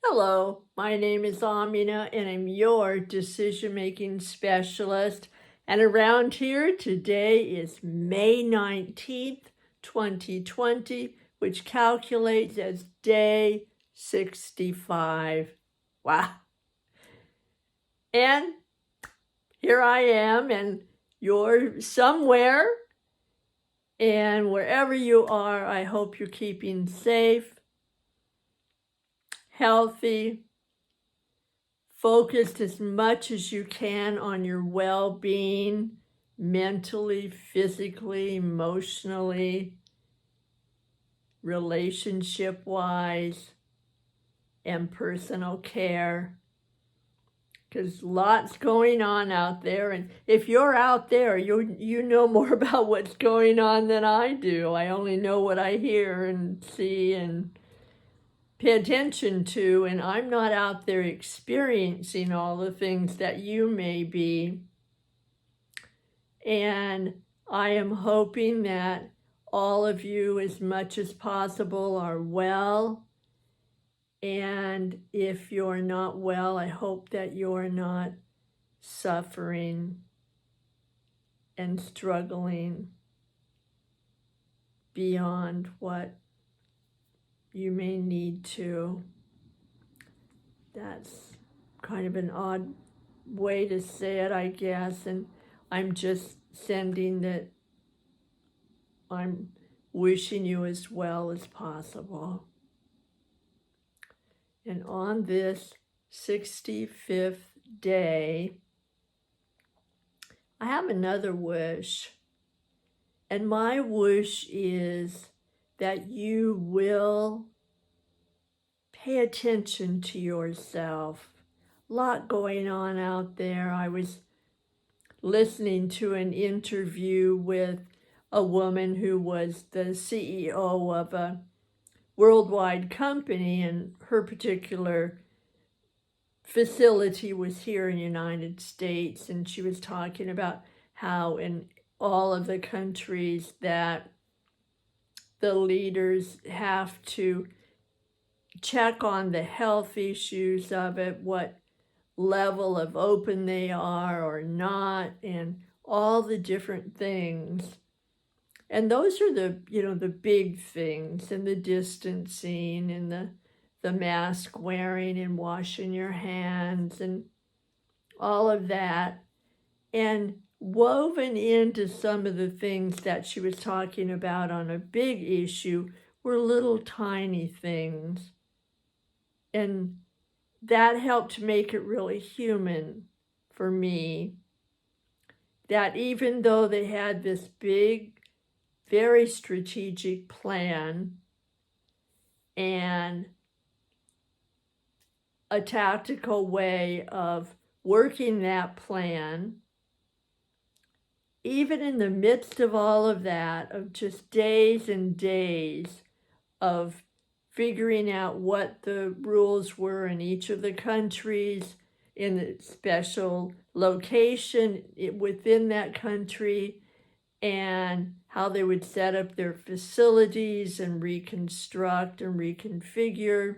Hello, my name is Amina and I'm your decision-making specialist. And around here today is May 19th, 2020, which calculates as day 65. Wow. And here I am, and you're somewhere, and wherever you are, I hope you're keeping safe, healthy, focused as much as you can on your well-being, mentally, physically, emotionally, relationship-wise, and personal care. Because lots going on out there, and if you're out there, you know more about what's going on than I do. I only know what I hear and see and pay attention to, and I'm not out there experiencing all the things that you may be. And I am hoping that all of you, as much as possible, are well. And if you're not well, I hope that you're not suffering and struggling beyond what you may need to. That's kind of an odd way to say it, I guess, and I'm just sending that I'm wishing you as well as possible. And on this 65th day, I have another wish. And my wish is that you will pay attention to yourself. A lot going on out there. I was listening to an interview with a woman who was the CEO of a worldwide company, and her particular facility was here in the United States, and she was talking about how in all of the countries that the leaders have to check on the health issues of it, what level of open they are or not, and all the different things. And those are the big things, and the distancing and the mask wearing and washing your hands and all of that. And woven into some of the things that she was talking about on a big issue were little tiny things. And that helped make it really human for me, that even though they had this big, very strategic plan and a tactical way of working that plan, even in the midst of all of that, of just days and days of figuring out what the rules were in each of the countries, in the special location within that country, and how they would set up their facilities and reconstruct and reconfigure.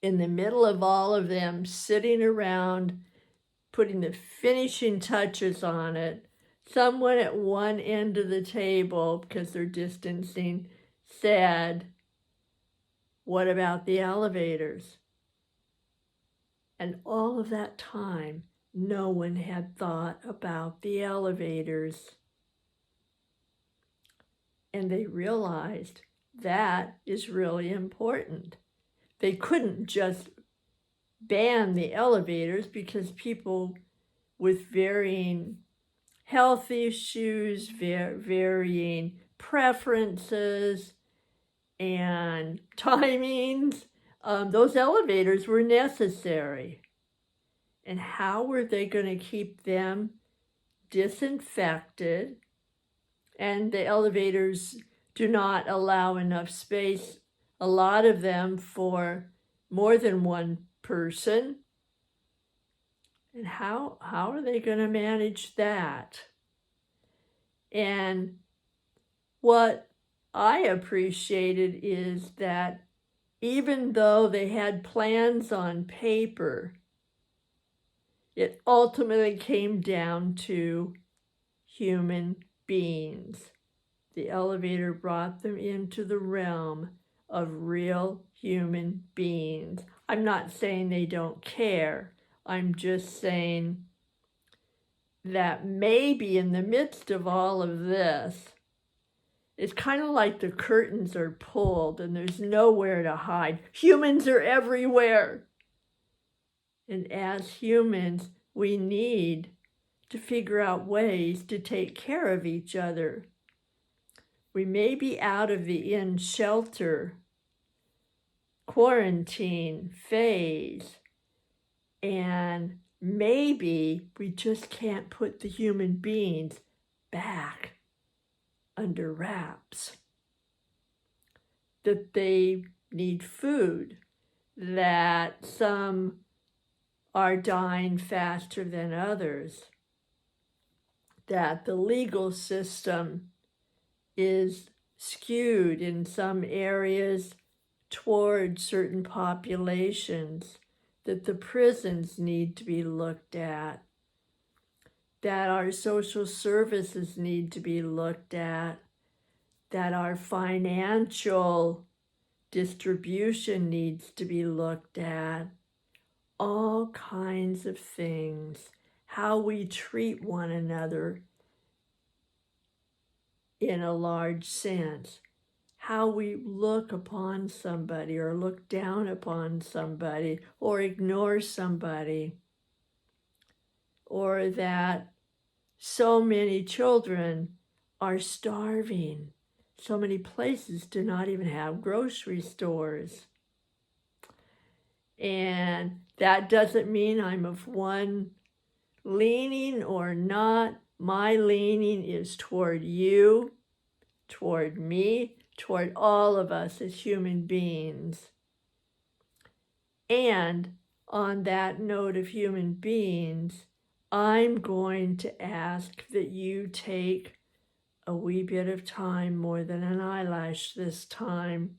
In the middle of all of them, sitting around, putting the finishing touches on it, someone at one end of the table, because they're distancing, said, "What about the elevators?" And all of that time, no one had thought about the elevators. And they realized that is really important. They couldn't just ban the elevators because people with varying health issues, varying preferences and timings, those elevators were necessary. And how were they going to keep them disinfected? And the elevators do not allow enough space, a lot of them, for more than one person. And how are they going to manage that? And what I appreciated is that even though they had plans on paper, it ultimately came down to human beings. The elevator brought them into the realm of real human beings. I'm not saying they don't care. I'm just saying that maybe in the midst of all of this, it's kind of like the curtains are pulled and there's nowhere to hide. Humans are everywhere. And as humans, we need to figure out ways to take care of each other. We may be out of the in-shelter quarantine phase, and maybe we just can't put the human beings back under wraps. That they need food, that some are dying faster than others, that the legal system is skewed in some areas toward certain populations, that the prisons need to be looked at, that our social services need to be looked at, that our financial distribution needs to be looked at, all kinds of things, how we treat one another in a large sense, how we look upon somebody or look down upon somebody or ignore somebody, or that so many children are starving. So many places do not even have grocery stores. And that doesn't mean I'm of one leaning or not. My leaning is toward you, toward me, toward all of us as human beings. And on that note of human beings, I'm going to ask that you take a wee bit of time, more than an eyelash this time,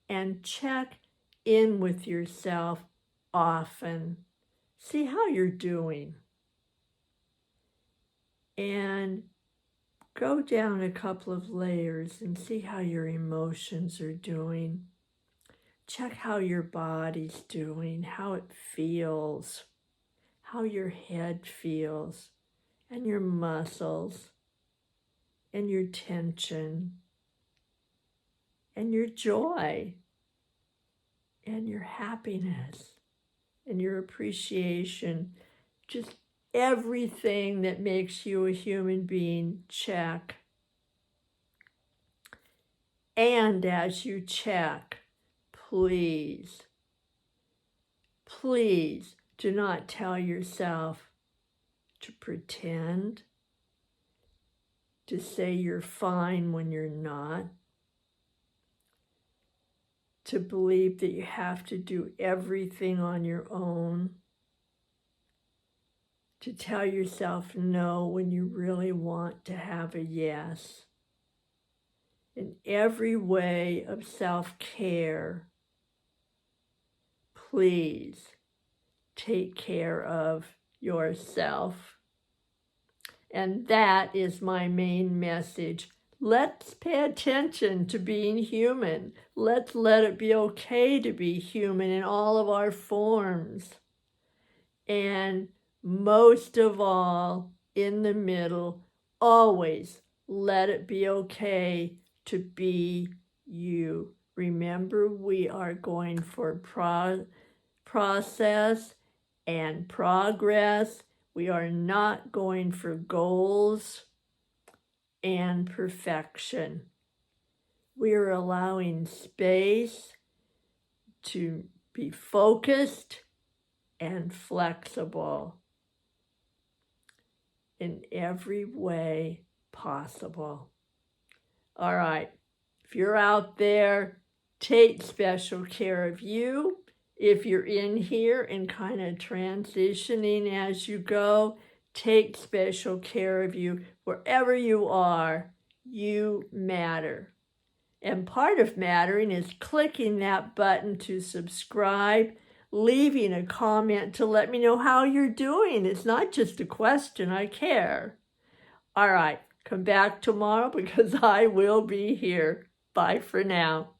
and check in with yourself often. See how you're doing. And go down a couple of layers and see how your emotions are doing. Check how your body's doing, how it feels, how your head feels, and your muscles, and your tension, and your joy, and your happiness, and your appreciation. Just everything that makes you a human being, check. And as you check, please, please do not tell yourself to pretend, to say you're fine when you're not, to believe that you have to do everything on your own, to tell yourself no when you really want to have a yes. In every way of self-care, please take care of yourself. And that is my main message. Let's pay attention to being human. Let's let it be okay to be human in all of our forms. And most of all, in the middle, always let it be okay to be you. Remember, we are going for process and progress. We are not going for goals and perfection. We are allowing space to be focused and flexible in every way possible. All right, if you're out there, take special care of you. If you're in here and kind of transitioning as you go, take special care of you. Wherever you are, you matter. And part of mattering is clicking that button to subscribe, leaving a comment to let me know how you're doing. It's not just a question, I care. All right, come back tomorrow because I will be here. Bye for now.